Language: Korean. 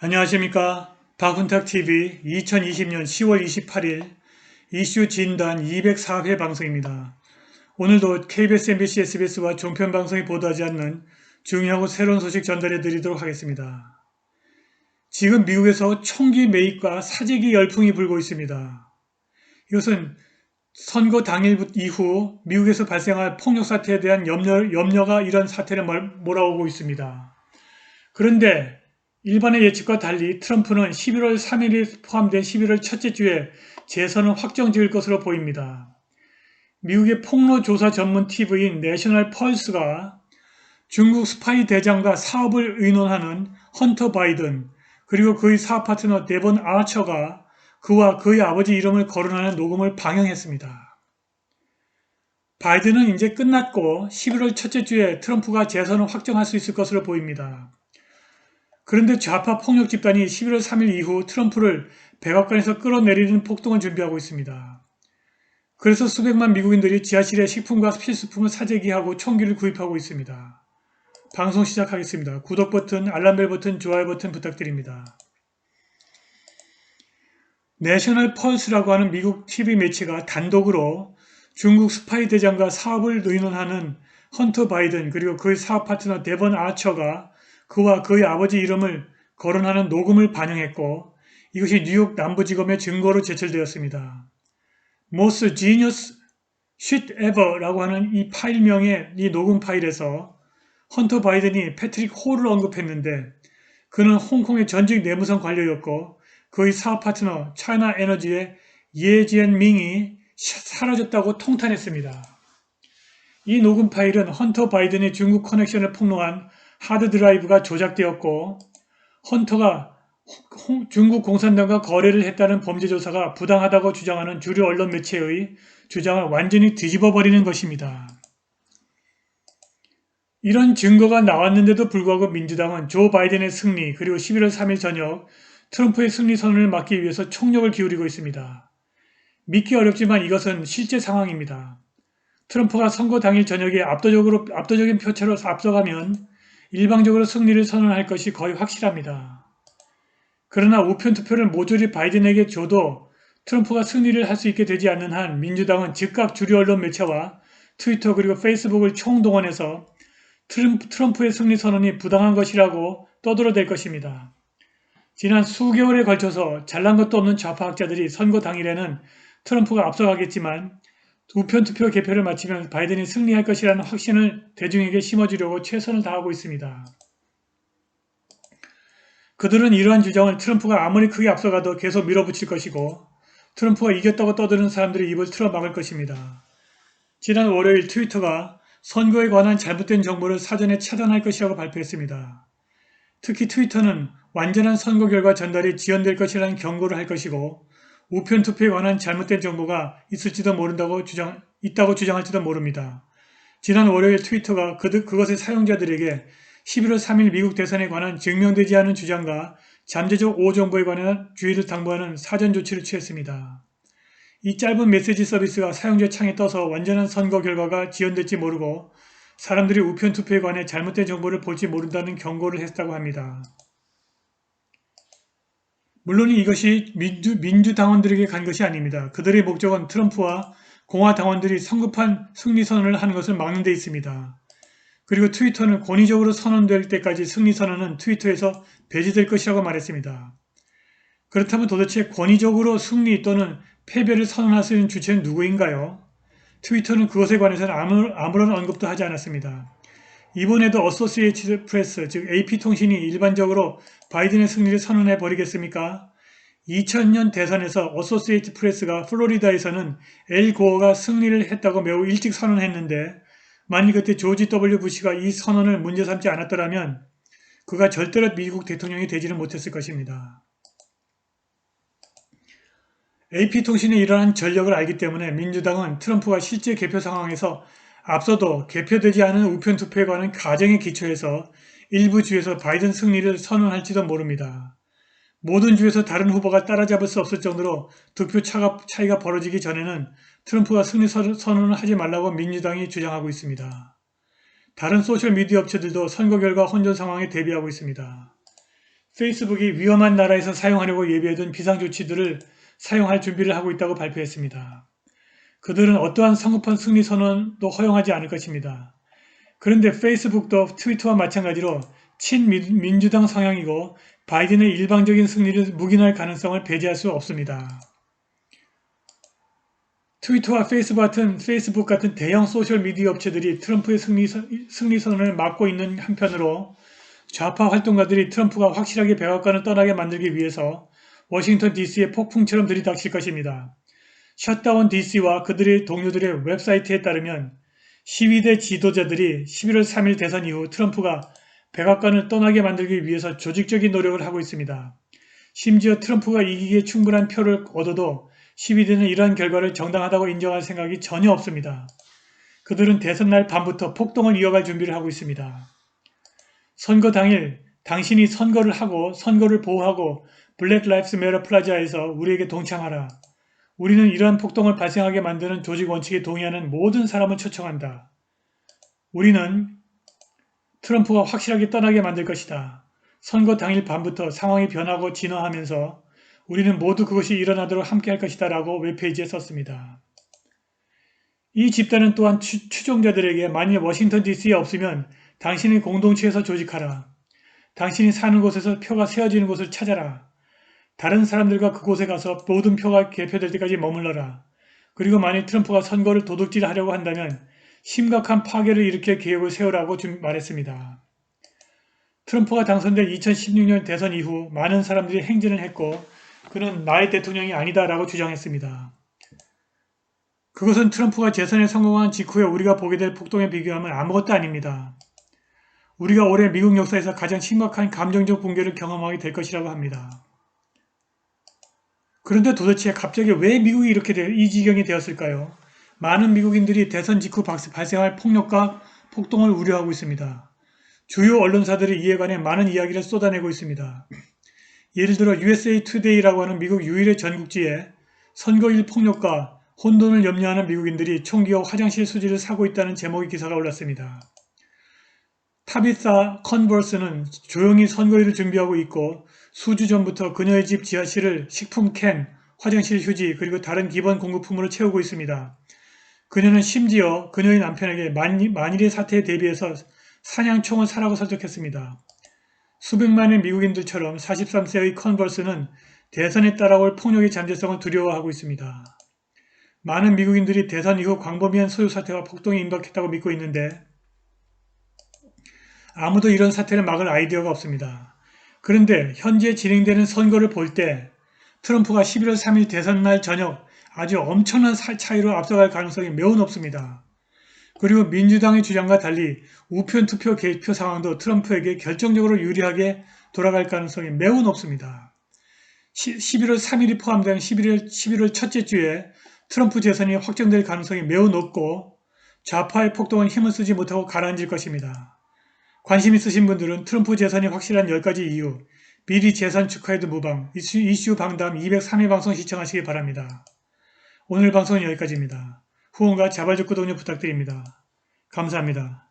안녕하십니까. 박훈탁TV 2020년 10월 28일 이슈 진단 204회 방송입니다. 오늘도 KBS, MBC, SBS와 종편 방송이 보도하지 않는 중요하고 새로운 소식 전달해 드리도록 하겠습니다. 지금 미국에서 총기 매입과 사재기 열풍이 불고 있습니다. 이것은 선거 당일 이후 미국에서 발생할 폭력 사태에 대한 염려가 이런 사태를 몰아오고 있습니다. 그런데 일반의 예측과 달리 트럼프는 11월 3일이 포함된 11월 첫째 주에 재선을 확정 지을 것으로 보입니다. 미국의 폭로 조사 전문 TV인 내셔널 펄스가 중국 스파이 대장과 사업을 의논하는 헌터 바이든 그리고 그의 사업 파트너 데본 아처가 그와 그의 아버지 이름을 거론하는 녹음을 방영했습니다. 바이든은 이제 끝났고 11월 첫째 주에 트럼프가 재선을 확정할 수 있을 것으로 보입니다. 그런데 좌파 폭력 집단이 11월 3일 이후 트럼프를 백악관에서 끌어내리는 폭동을 준비하고 있습니다. 그래서 수백만 미국인들이 지하실에 식품과 필수품을 사재기하고 총기를 구입하고 있습니다. 방송 시작하겠습니다. 구독 버튼, 알람벨 버튼, 좋아요 버튼 부탁드립니다. 내셔널 펄스라고 하는 미국 TV 매체가 단독으로 중국 스파이 대장과 사업을 의논하는 헌터 바이든 그리고 그의 사업 파트너 데본 아처가 그와 그의 아버지 이름을 거론하는 녹음을 반영했고 이것이 뉴욕 남부지검의 증거로 제출되었습니다. Most Genius Shit Ever라고 하는 이 파일명의 이 녹음 파일에서 헌터 바이든이 패트릭 홀을 언급했는데 그는 홍콩의 전직 내무성 관료였고 그의 사업 파트너 차이나 에너지의 예지엔밍이 사라졌다고 통탄했습니다. 이 녹음 파일은 헌터 바이든의 중국 커넥션을 폭로한 하드드라이브가 조작되었고 헌터가 중국 공산당과 거래를 했다는 범죄 조사가 부당하다고 주장하는 주류 언론 매체의 주장을 완전히 뒤집어버리는 것입니다. 이런 증거가 나왔는데도 불구하고 민주당은 조 바이든의 승리 그리고 11월 3일 저녁 트럼프의 승리 선언을 막기 위해서 총력을 기울이고 있습니다. 믿기 어렵지만 이것은 실제 상황입니다. 트럼프가 선거 당일 저녁에 압도적인 표차로 앞서가면 일방적으로 승리를 선언할 것이 거의 확실합니다. 그러나 우편 투표를 모조리 바이든에게 줘도 트럼프가 승리를 할 수 있게 되지 않는 한 민주당은 즉각 주류 언론 매체와 트위터 그리고 페이스북을 총동원해서 트럼프의 승리 선언이 부당한 것이라고 떠들어댈 것입니다. 지난 수개월에 걸쳐서 잘난 것도 없는 좌파학자들이 선거 당일에는 트럼프가 앞서가겠지만 우편투표 개표를 마치면 바이든이 승리할 것이라는 확신을 대중에게 심어주려고 최선을 다하고 있습니다. 그들은 이러한 주장을 트럼프가 아무리 크게 앞서가도 계속 밀어붙일 것이고 트럼프가 이겼다고 떠드는 사람들의 입을 틀어막을 것입니다. 지난 월요일 트위터가 선거에 관한 잘못된 정보를 사전에 차단할 것이라고 발표했습니다. 특히 트위터는 완전한 선거 결과 전달이 지연될 것이라는 경고를 할 것이고 우편 투표에 관한 잘못된 정보가 있다고 주장할지도 모릅니다. 지난 월요일 트위터가 그것의 사용자들에게 11월 3일 미국 대선에 관한 증명되지 않은 주장과 잠재적 오정보에 관한 주의를 당부하는 사전 조치를 취했습니다. 이 짧은 메시지 서비스가 사용자 창에 떠서 완전한 선거 결과가 지연될지 모르고 사람들이 우편 투표에 관해 잘못된 정보를 볼지 모른다는 경고를 했다고 합니다. 물론 이것이 민주당원들에게 간 것이 아닙니다. 그들의 목적은 트럼프와 공화당원들이 성급한 승리 선언을 하는 것을 막는 데 있습니다. 그리고 트위터는 권위적으로 선언될 때까지 승리 선언은 트위터에서 배제될 것이라고 말했습니다. 그렇다면 도대체 권위적으로 승리 또는 패배를 선언할 수 있는 주체는 누구인가요? 트위터는 그것에 관해서는 아무런 언급도 하지 않았습니다. 이번에도 어소시에이티드 프레스, 즉 AP통신이 일반적으로 바이든의 승리를 선언해 버리겠습니까? 2000년 대선에서 어소시에이티드 프레스가 플로리다에서는 엘 고어가 승리를 했다고 매우 일찍 선언했는데 만일 그때 조지 W 부시가 이 선언을 문제 삼지 않았더라면 그가 절대로 미국 대통령이 되지는 못했을 것입니다. AP통신이 이러한 전력을 알기 때문에 민주당은 트럼프가 실제 개표 상황에서 앞서도 개표되지 않은 우편투표에 관한 가정에 기초해서 일부 주에서 바이든 승리를 선언할지도 모릅니다. 모든 주에서 다른 후보가 따라잡을 수 없을 정도로 득표 차이가 벌어지기 전에는 트럼프가 승리 선언을 하지 말라고 민주당이 주장하고 있습니다. 다른 소셜미디어 업체들도 선거 결과 혼전 상황에 대비하고 있습니다. 페이스북이 위험한 나라에서 사용하려고 예비해둔 비상조치들을 사용할 준비를 하고 있다고 발표했습니다. 그들은 어떠한 성급한 승리 선언도 허용하지 않을 것입니다. 그런데 페이스북도 트위터와 마찬가지로 친민주당 성향이고 바이든의 일방적인 승리를 묵인할 가능성을 배제할 수 없습니다. 트위터와 페이스북 같은 대형 소셜미디어 업체들이 트럼프의 승리 선언을 막고 있는 한편으로 좌파 활동가들이 트럼프가 확실하게 백악관을 떠나게 만들기 위해서 워싱턴 DC에 폭풍처럼 들이닥칠 것입니다. 셧다운 DC와 그들의 동료들의 웹사이트에 따르면 시위대 지도자들이 11월 3일 대선 이후 트럼프가 백악관을 떠나게 만들기 위해서 조직적인 노력을 하고 있습니다. 심지어 트럼프가 이기기에 충분한 표를 얻어도 시위대는 이러한 결과를 정당하다고 인정할 생각이 전혀 없습니다. 그들은 대선날 밤부터 폭동을 이어갈 준비를 하고 있습니다. 선거 당일 당신이 선거를 하고 선거를 보호하고 블랙 라이프스 매터 플라자에서 우리에게 동참하라. 우리는 이러한 폭동을 발생하게 만드는 조직 원칙에 동의하는 모든 사람을 초청한다. 우리는 트럼프가 확실하게 떠나게 만들 것이다. 선거 당일 밤부터 상황이 변하고 진화하면서 우리는 모두 그것이 일어나도록 함께할 것이다 라고 웹페이지에 썼습니다. 이 집단은 또한 추종자들에게 만일 워싱턴 DC에 없으면 당신의 공동체에서 조직하라. 당신이 사는 곳에서 표가 세어지는 곳을 찾아라. 다른 사람들과 그곳에 가서 모든 표가 개표될 때까지 머물러라. 그리고 만일 트럼프가 선거를 도둑질하려고 한다면 심각한 파괴를 일으킬 계획을 세우라고 말했습니다. 트럼프가 당선된 2016년 대선 이후 많은 사람들이 행진을 했고 그는 나의 대통령이 아니다라고 주장했습니다. 그것은 트럼프가 재선에 성공한 직후에 우리가 보게 될 폭동에 비교하면 아무것도 아닙니다. 우리가 올해 미국 역사에서 가장 심각한 감정적 붕괴를 경험하게 될 것이라고 합니다. 그런데 도대체 갑자기 왜 미국이 이렇게 이 지경이 되었을까요? 많은 미국인들이 대선 직후 발생할 폭력과 폭동을 우려하고 있습니다. 주요 언론사들이 이에 관해 많은 이야기를 쏟아내고 있습니다. 예를 들어 USA Today라고 하는 미국 유일의 전국지에 선거일 폭력과 혼돈을 염려하는 미국인들이 총기와 화장실 수지를 사고 있다는 제목의 기사가 올랐습니다. 타비사 컨버스는 조용히 선거일을 준비하고 있고 수주 전부터 그녀의 집 지하실을 식품 캔, 화장실 휴지 그리고 다른 기본 공급품으로 채우고 있습니다. 그녀는 심지어 그녀의 남편에게 만일의 사태에 대비해서 사냥총을 사라고 설득했습니다. 수백만의 미국인들처럼 43세의 컨버스는 대선에 따라올 폭력의 잠재성을 두려워하고 있습니다. 많은 미국인들이 대선 이후 광범위한 소요 사태와 폭동이 임박했다고 믿고 있는데 아무도 이런 사태를 막을 아이디어가 없습니다. 그런데 현재 진행되는 선거를 볼 때 트럼프가 11월 3일 대선날 저녁 아주 엄청난 차이로 앞서갈 가능성이 매우 높습니다. 그리고 민주당의 주장과 달리 우편 투표 개표 상황도 트럼프에게 결정적으로 유리하게 돌아갈 가능성이 매우 높습니다. 11월 3일이 포함된 11월 첫째 주에 트럼프 재선이 확정될 가능성이 매우 높고 좌파의 폭동은 힘을 쓰지 못하고 가라앉을 것입니다. 관심 있으신 분들은 트럼프 재선이 확실한 10가지 이유, 미리 재선 축하해도 무방, 이슈 방담 203회 방송 시청하시기 바랍니다. 오늘 방송은 여기까지입니다. 후원과 자발적 구독료 부탁드립니다. 감사합니다.